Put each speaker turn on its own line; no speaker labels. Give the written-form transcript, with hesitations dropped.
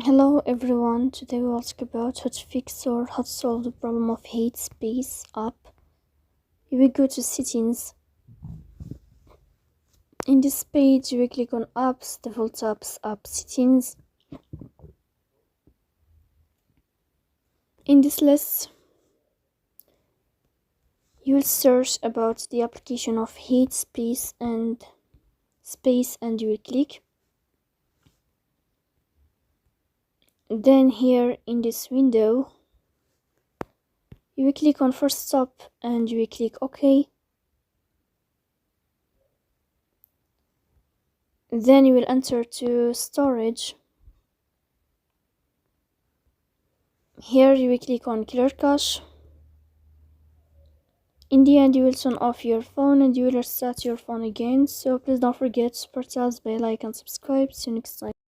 Hello everyone, today we will talk about how to fix or how to solve the problem of Headspace app. You will go to settings. In this page you will click on apps, default apps, app settings. In this list you will search about the application of Headspace and you will click. Then here in this window you will click on first stop and you will click OK. Then you will enter to storage. Here you will click on clear cache. In the end you will turn off your phone and you will restart your phone again, so please don't forget to support us by like and subscribe. See you next time.